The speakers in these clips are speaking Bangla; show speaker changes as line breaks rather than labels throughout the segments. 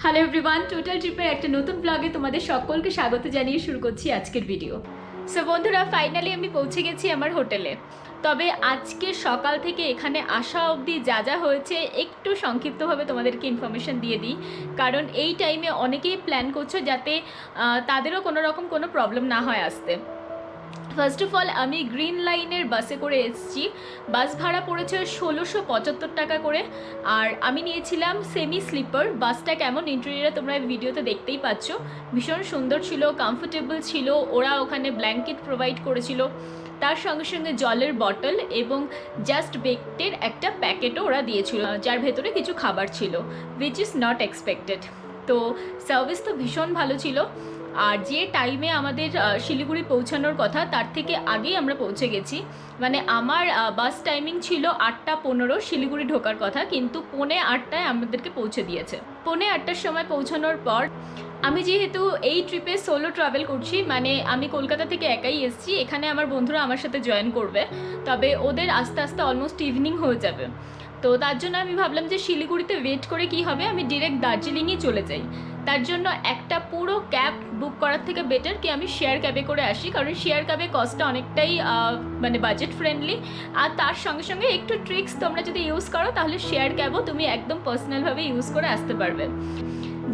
হ্যালো এভরিওয়ান, টোটাল ট্রিপের একটা নতুন ব্লগে তোমাদের সকলকে স্বাগত জানিয়ে শুরু করছি আজকের ভিডিও। সো বন্ধুরা, ফাইনালি আমি পৌঁছে গেছি আমার হোটেলে। তবে আজকে সকাল থেকে এখানে আসা অবধি যা যা হয়েছে একটু সংক্ষিপ্তভাবে তোমাদেরকে ইনফরমেশন দিয়ে দিই, কারণ এই টাইমে অনেকেই প্ল্যান করছো যাতে তাদেরও কোনো রকম কোনো প্রবলেম না হয় আসতে। ফার্স্ট অফ অল, আমি গ্রিন লাইনের বাসে করে এসেছি। বাস ভাড়া পড়েছে 1675 টাকা করে, আর আমি নিয়েছিলাম সেমি স্লিপার। বাসটা কেমন ইন্টেরিয়রে তোমরা ভিডিওতে দেখতেই পাচ্ছ, ভীষণ সুন্দর ছিল, কমফোর্টেবল ছিল। ওরা ওখানে ব্ল্যাঙ্কেট প্রোভাইড করেছিল, তার সঙ্গে সঙ্গে জলের বটল এবং জাস্ট বেকটের একটা প্যাকেটও ওরা দিয়েছিল, যার ভেতরে কিছু খাবার ছিল, উইচ ইজ নট এক্সপেক্টেড। তো সার্ভিস তো ভীষণ ভালো ছিল। আর যে টাইমে আমাদের শিলিগুড়ি পৌঁছানোর কথা তার থেকে আগেই আমরা পৌঁছে গেছি। মানে আমার বাস টাইমিং ছিল 8:15 শিলিগুড়ি ঢোকার কথা, কিন্তু 7:45 আমাদেরকে পৌঁছে দিয়েছে। 7:45 সময় পৌঁছানোর পর আমি যেহেতু এই ট্রিপে সোলো ট্রাভেল করছি, মানে আমি কলকাতা থেকে একাই এসেছি, এখানে আমার বন্ধুরা আমার সাথে জয়েন করবে, তবে ওদের আস্তে আস্তে অলমোস্ট ইভিনিং হয়ে যাবে। তো তার জন্য আমি ভাবলাম যে শিলিগুড়িতে ওয়েট করে কি হবে, আমি ডিরেক্ট দার্জিলিংই চলে যাই। তার জন্য একটা পুরো ক্যাব বুক করার থেকে বেটার কি আমি শেয়ার ক্যাবে করে আসি, কারণ শেয়ার ক্যাবে কস্টটা অনেকটাই মানে বাজেট ফ্রেন্ডলি। আর তার সঙ্গে সঙ্গে একটু ট্রিক্স তোমরা যদি ইউজ করো তাহলে শেয়ার ক্যাবও তুমি একদম পার্সোনালভাবে ইউজ করে আসতে পারবে।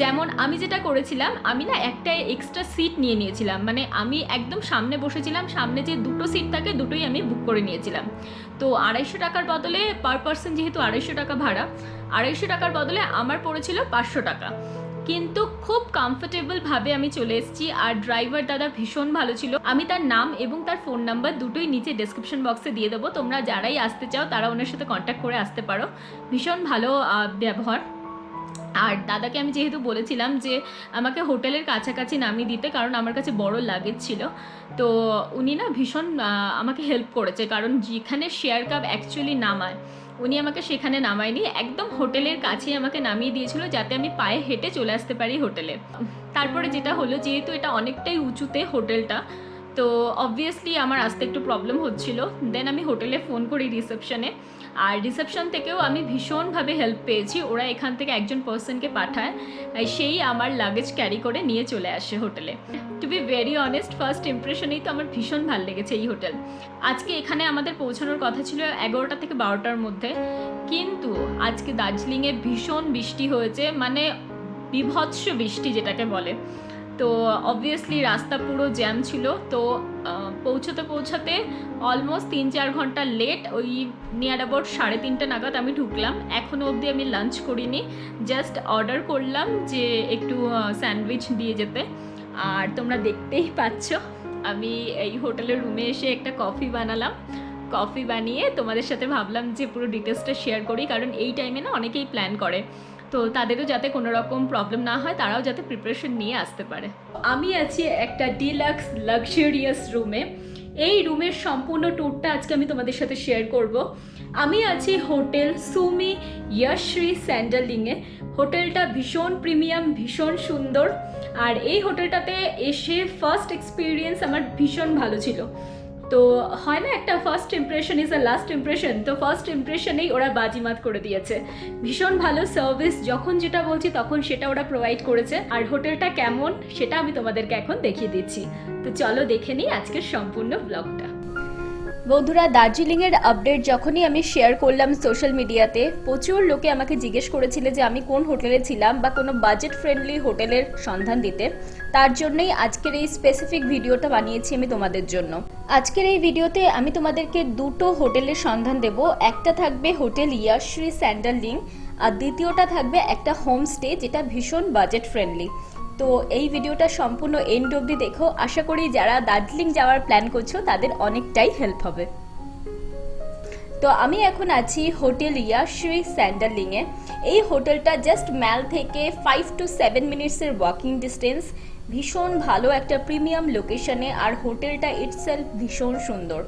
যেমন আমি যেটা করেছিলাম, আমি না একটা এক্সট্রা সিট নিয়ে নিয়েছিলাম, মানে আমি একদম সামনে বসেছিলাম, সামনে যে দুটো সিট থাকে দুটোই আমি বুক করে নিয়েছিলাম। তো 250 টাকার বদলে পার পার্সন, যেহেতু 250 টাকা ভাড়া, 250 টাকার বদলে আমার পড়েছিল 500 টাকা। কিন্তু খুব কমফোর্টেবলভাবে আমি চলে এসেছি, আর ড্রাইভার দাদা ভীষণ ভালো ছিল। আমি তার নাম এবং তার ফোন নাম্বার দুটোই নিচে ডেসক্রিপশন বক্সে দিয়ে দেবো, তোমরা যারাই আসতে চাও তারা ওনার সাথে কন্ট্যাক্ট করে আসতে পারো। ভীষণ ভালো ব্যবহার। আর দাদাকে আমি যেহেতু বলেছিলাম যে আমাকে হোটেলের কাছাকাছি নামিয়ে দিতে, কারণ আমার কাছে বড় লাগেজ ছিল, তো উনি না ভীষণ আমাকে হেল্প করেছে, কারণ যেখানে শেয়ার ক্যাব অ্যাকচুয়ালি নামায় উনি আমাকে সেখানে নামায়নি, একদম হোটেলের কাছেই আমাকে নামিয়ে দিয়েছিল যাতে আমি পায়ে হেঁটে চলে আসতে পারি হোটেলে। তারপরে যেটা হলো, যেহেতু এটা অনেকটাই উঁচুতে হোটেলটা, তো অবভিয়াসলি আমার আসতে একটু প্রবলেম হচ্ছিল। দেন আমি হোটেলে ফোন করি রিসেপশনে, আর রিসেপশন থেকেও আমি ভীষণভাবে হেল্প পেয়েছি। ওরা এখান থেকে একজন পার্সনকে পাঠায়, সেই আমার লাগেজ ক্যারি করে নিয়ে চলে আসে হোটেলে। To be very honest, first ইমপ্রেশনেই তো আমার ভীষণ ভালো লেগেছে এই হোটেল। আজকে এখানে আমাদের পৌঁছানোর কথা ছিল 11টা থেকে 12টার মধ্যে, কিন্তু আজকে দার্জিলিংয়ে ভীষণ বৃষ্টি হয়েছে, মানে বিভৎস বৃষ্টি যেটাকে বলে। তো অবভিয়াসলি রাস্তা পুরো জ্যাম ছিল। তো পৌঁছাতে অলমোস্ট 3-4 ঘন্টা লেট। ওই নিয়ার অ্যাবাউট 3:30 নাগাদ আমি ঢুকলাম। এখনও অবধি আমি লাঞ্চ করিনি, জাস্ট অর্ডার করলাম যে একটু স্যান্ডউইচ দিয়ে যেতে। আর তোমরা দেখতেই পাচ্ছ আমি এই হোটেলের রুমে এসে একটা কফি বানালাম। কফি বানিয়ে তোমাদের সাথে ভাবলাম যে পুরো ডিটেলসটা শেয়ার করি, কারণ এই টাইমে না অনেকেই প্ল্যান করে, তো তাদেরও যাতে কোনো রকম প্রবলেম না হয়, তারাও যাতে প্রিপারেশন নিয়ে আসতে পারে। আমি আছি একটা ডিলাক্স লাক্সারিয়াস রুমে। এই রুমের সম্পূর্ণ ট্যুরটা আজকে আমি তোমাদের সাথে শেয়ার করব। আমি আছি হোটেল সুমি ইয়াশ্রী স্যান্ডালিংয়ে। হোটেলটা ভীষণ প্রিমিয়াম, ভীষণ সুন্দর। আর এই হোটেলটাতে এসে ফার্স্ট এক্সপিরিয়েন্স আমার ভীষণ ভালো ছিল। তো হয় না, একটা first impression is a last impression, তো ফার্স্ট ইমপ্রেশনেই ওরা বাজিমাত করে দিয়েছে। ভীষণ ভালো সার্ভিস, যখন যেটা বলছি তখন সেটা ওরা প্রোভাইড করেছে। আর হোটেলটা কেমন সেটা আমি তোমাদেরকে এখন দেখিয়ে দিচ্ছি। তো চলো দেখে নিই আজকের সম্পূর্ণ ব্লগটা। বন্ধুরা, দার্জিলিংয়ের আপডেট যখনই আমি শেয়ার করলাম সোশ্যাল মিডিয়াতে, প্রচুর লোকে আমাকে জিজ্ঞেস করেছিল যে আমি কোন হোটেলে ছিলাম বা কোনো বাজেট ফ্রেন্ডলি হোটেলের সন্ধান দিতে। তার জন্যই আজকের এই স্পেসিফিক ভিডিওটা বানিয়েছি আমি তোমাদের জন্য। আজকের এই ভিডিওতে আমি তোমাদেরকে দুটো হোটেলের সন্ধান দেব। একটা থাকবে হোটেল ইয়াশ্রী স্যান্ডালিং, আর দ্বিতীয়টা থাকবে একটা হোমস্টে যেটা ভীষণ বাজেট ফ্রেন্ডলি। তো এই ভিডিওটা সম্পূর্ণ এন্ড অবধি দেখো, আশা করি যারা দার্জিলিং যাওয়ার প্ল্যান করছো তাদের অনেকটাই হেল্প হবে। তো আমি এখন আছি হোটেল ইয়াশ্রী স্যান্ডালিংয়ে। এই হোটেলটা জাস্ট ম্যাল থেকে 5 to 7 মিনিটসের ওয়াকিং ডিস্টেন্স। ভীষণ ভালো একটা প্রিমিয়াম লোকেশনে, আর হোটেলটা ইটসেলফ ভীষণ সুন্দর।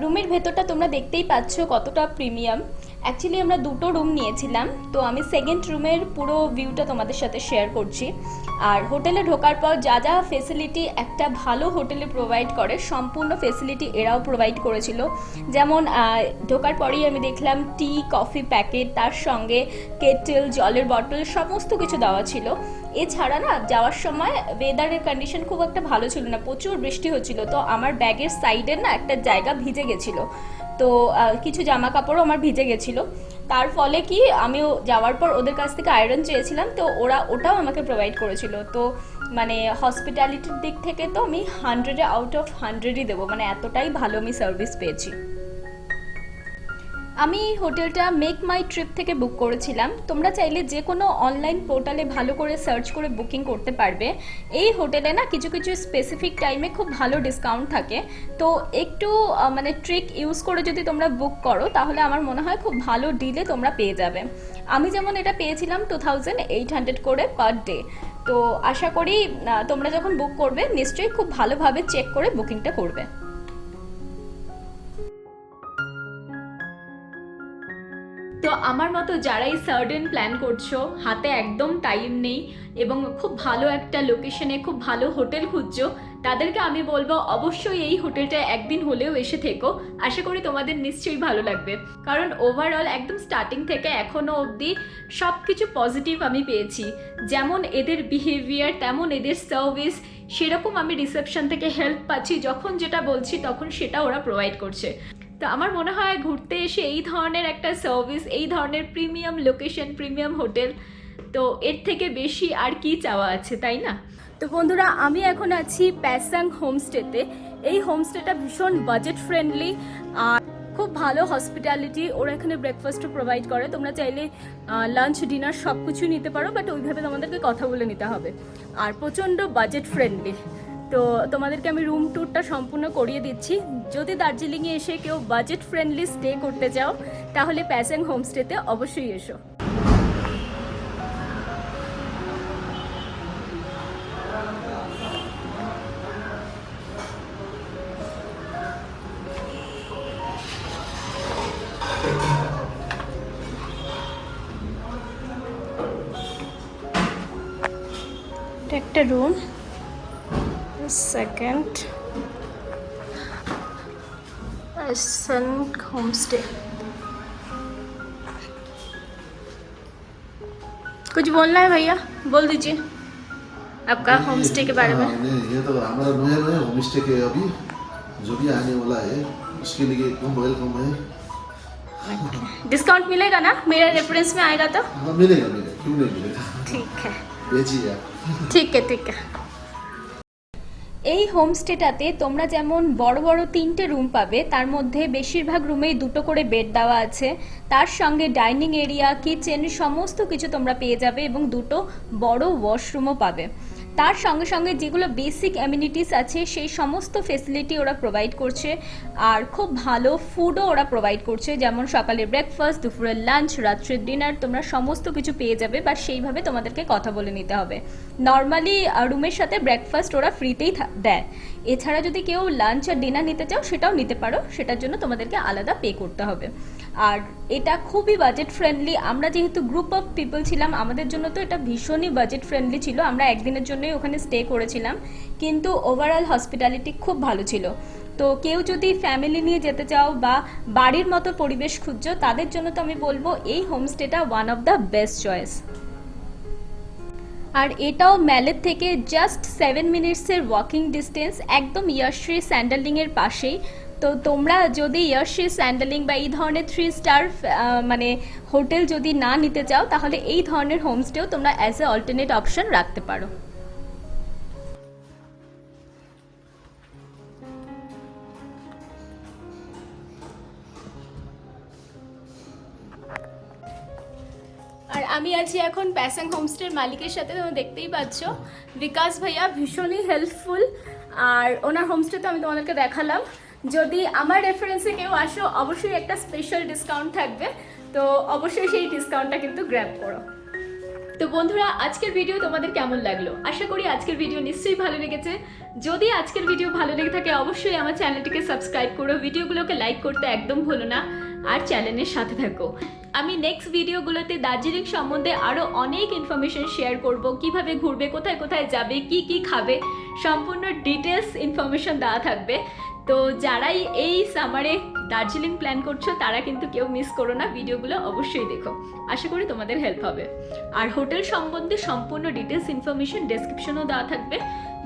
রুমের ভেতরটা তোমরা দেখতেই পাচ্ছ কতটা প্রিমিয়াম। অ্যাকচুয়ালি আমরা দুটো রুম নিয়েছিলাম, তো আমি সেকেন্ড রুমের পুরো ভিউটা তোমাদের সাথে শেয়ার করছি। আর হোটেলে ঢোকার পর যা যা ফেসিলিটি একটা ভালো হোটেলে প্রোভাইড করে সম্পূর্ণ ফেসিলিটি এরাও প্রোভাইড করেছিল। যেমন ঢোকার পরেই আমি দেখলাম টি কফি প্যাকেট, তার সঙ্গে কেটেল, জলের বটল সমস্ত কিছু দেওয়া ছিল। এছাড়া না যাওয়ার সময় ওয়েদারের কন্ডিশন খুব একটা ভালো ছিল না, প্রচুর বৃষ্টি হচ্ছিল, তো আমার ব্যাগের সাইডের না একটা জায়গা ভিজে গেছিলো, তো কিছু জামা কাপড়ও আমার ভিজে গেছিলো। তার ফলে কি আমিও যাওয়ার পর ওদের কাছ থেকে আয়রন চেয়েছিলাম, তো ওরা ওটাও আমাকে প্রোভাইড করেছিল। তো মানে হসপিটালিটির দিক থেকে তো আমি 100 আউট অফ 100ই দেবো, মানে এতটাই ভালো আমি সার্ভিস পেয়েছি। আমি হোটেলটা মেক মাই ট্রিপ থেকে বুক করেছিলাম। তোমরা চাইলে যে কোনো অনলাইন পোর্টালে ভালো করে সার্চ করে বুকিং করতে পারবে। এই হোটেলে না কিছু কিছু স্পেসিফিক টাইমে খুব ভালো ডিসকাউন্ট থাকে, তো একটু মানে ট্রিক ইউজ করে যদি তোমরা বুক করো তাহলে আমার মনে হয় খুব ভালো ডিলে তোমরা পেয়ে যাবে। আমি যেমন এটা পেয়েছিলাম 2800 করে পার ডে। তো আশা করি তোমরা যখন বুক করবে নিশ্চয়ই খুব ভালোভাবে চেক করে বুকিংটা করবে। তো আমার মতো যারাই সার্ডেন প্ল্যান করছো, হাতে একদম টাইম নেই এবং খুব ভালো একটা লোকেশনে খুব ভালো হোটেল খুঁজছো, তাদেরকে আমি বলবো অবশ্যই এই হোটেলটা একদিন হলেও এসে থেকো। আশা করি তোমাদের নিশ্চয়ই ভালো লাগবে, কারণ ওভারঅল একদম স্টার্টিং থেকে এখনও অবধি সব কিছু পজিটিভ আমি পেয়েছি। যেমন এদের বিহেভিয়ার, তেমন এদের সার্ভিস, সেরকম আমি রিসেপশন থেকে হেল্প পাচ্ছি, যখন যেটা বলছি তখন সেটা ওরা প্রোভাইড করছে। তো আমার মনে হয় ঘুরতে এসে এই ধরনের একটা সার্ভিস, এই ধরনের প্রিমিয়াম লোকেশন, প্রিমিয়াম হোটেল, তো এর থেকে বেশি আর কি চাওয়া আছে, তাই না? তো বন্ধুরা, আমি এখন আছি প্যাসাং হোমস্টেতে। এই হোমস্টেটা ভীষণ বাজেট ফ্রেন্ডলি আর খুব ভালো হসপিটালিটি। ওরা এখানে ব্রেকফাস্টও প্রোভাইড করে, তোমরা চাইলে লাঞ্চ ডিনার সব কিছু নিতে পারো, বাট ওইভাবে তোমাদেরকে কথা বলে নিতে হবে। আর প্রচণ্ড বাজেট ফ্রেন্ডলি। তো তোমাদেরকে আমি রুম ট্যুরটা সম্পূর্ণ করিয়ে দিচ্ছি। যদি দার্জিলিংয়ে এসে কেউ বাজেট ফ্রেন্ডলি স্টে করতে চাও তাহলে প্যাসাং হোমস্টেতে অবশ্যই এসো। একটা রুম, सेकंड सन होमस्टे। कुछ बोलना है भैया, बोल दीजिए आपका होमस्टे के बारे में।
नहीं, ये तो हमारा नया नया होमस्टे के अभी जो भी आने वाला है उसके लिए एकदम वेलकम है।
डिस्काउंट मिलेगा ना, मेरा रेफरेंस में आएगा तो?
हाँ मिलेगा, क्यों नहीं मिलेगा।
ठीक है,
बेचिए आप।
ठीक है ठीक है। এই হোমস্টেটাতে তোমরা যেমন বড় বড় 3টে রুম পাবে, তার মধ্যে বেশিরভাগ রুমেই 2টো করে বেড দেওয়া আছে, তার সঙ্গে ডাইনিং এরিয়া, কিচেন সমস্ত কিছু তোমরা পেয়ে যাবে এবং 2টো বড় ওয়াশরুমও পাবে। তার সঙ্গে সঙ্গে যেগুলো বেসিক অ্যামিনিটিস আছে সেই সমস্ত ফেসিলিটি ওরা প্রোভাইড করছে, আর খুব ভালো ফুডও ওরা প্রোভাইড করছে, যেমন সকালের ব্রেকফাস্ট, দুপুরের লাঞ্চ, রাত্রের ডিনার, তোমরা সমস্ত কিছু পেয়ে যাবে, বা সেইভাবে তোমাদেরকে কথা বলে নিতে হবে। নর্মালি রুমের সাথে ব্রেকফাস্ট ওরা ফ্রিতেই দেয়। এছাড়া যদি কেউ লাঞ্চ আর ডিনার নিতে চাও সেটাও নিতে পারো, সেটার জন্য তোমাদেরকে আলাদা পে করতে হবে। আর এটা খুবই বাজেট ফ্রেন্ডলি। আমরা যেহেতু গ্রুপ অফ পিপল ছিলাম, আমাদের জন্য তো এটা ভীষণই বাজেট ফ্রেন্ডলি ছিল। আমরা একদিনের জন্যই ওখানে স্টে করেছিলাম, কিন্তু ওভারঅল হসপিটালিটি খুব ভালো ছিল। তো কেউ যদি ফ্যামিলি নিয়ে যেতে চাও বা বাড়ির মতো পরিবেশ খুঁজছো, তাদের জন্য তো আমি বলবো এই হোমস্টেটা one of the best choice. আর এটাও ম্যালের থেকে জাস্ট 7 মিনিটসের ওয়াকিং ডিস্টেন্স, একদম ইয়াশ্রী স্যান্ডেলিংয়ের পাশেই। তো তোমরা যদি ইয়াশ্রী স্যান্ডেলিং বা এই ধরনের 3 স্টার মানে হোটেল যদি না নিতে চাও, তাহলে এই ধরনের হোমস্টেও তোমরা অ্যাজ এ অল্টারনেট অপশন রাখতে পারো। আর আমি আছি এখন প্যাসাং হোমস্টের মালিকের সাথে, তোমরা দেখতেই পাচ্ছ বিকাশ ভাইয়া ভীষণই হেল্পফুল। আর ওনার হোমস্টে তো আমি তোমাদেরকে দেখালাম। যদি আমার রেফারেন্সে কেউ আসো অবশ্যই একটা স্পেশাল ডিসকাউন্ট থাকবে, তো অবশ্যই সেই ডিসকাউন্টটা কিন্তু গ্র্যাব করো। তো বন্ধুরা, আজকের ভিডিও তোমাদের কেমন লাগলো? আশা করি আজকের ভিডিও নিশ্চয়ই ভালো লেগেছে। যদি আজকের ভিডিও ভালো লেগে থাকে অবশ্যই আমার চ্যানেলটিকে সাবস্ক্রাইব করো, ভিডিওগুলোকে লাইক করতে একদম ভুলো না। আর চ্যানেলের সাথে থাকো। আমি নেক্সট ভিডিওগুলোতে দার্জিলিং সম্বন্ধে আরও অনেক ইনফরমেশন শেয়ার করব, কিভাবে ঘুরবে, কোথায় কোথায় যাবে, কি কি খাবে, সম্পূর্ণ ডিটেলস ইনফরমেশন দেওয়া থাকবে। তো যারাই এই সামারে দার্জিলিং প্ল্যান করছো তারা কিন্তু কেউ মিস করো না, ভিডিওগুলো অবশ্যই দেখো, আশা করি তোমাদের হেল্প হবে। আর হোটেল সম্বন্ধে সম্পূর্ণ ডিটেলস ইনফরমেশন ডেসক্রিপশনেও দেওয়া থাকবে।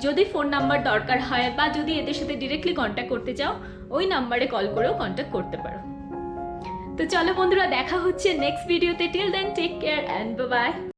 যদি ফোন নাম্বার দরকার হয় বা যদি এদের সাথে ডিরেক্টলি কন্ট্যাক্ট করতে চাও, ওই নাম্বারে কল করেও কন্ট্যাক্ট করতে পারো। তো চলো বন্ধুরা, দেখা হচ্ছে নেক্সট ভিডিওতে। Till then take care and by.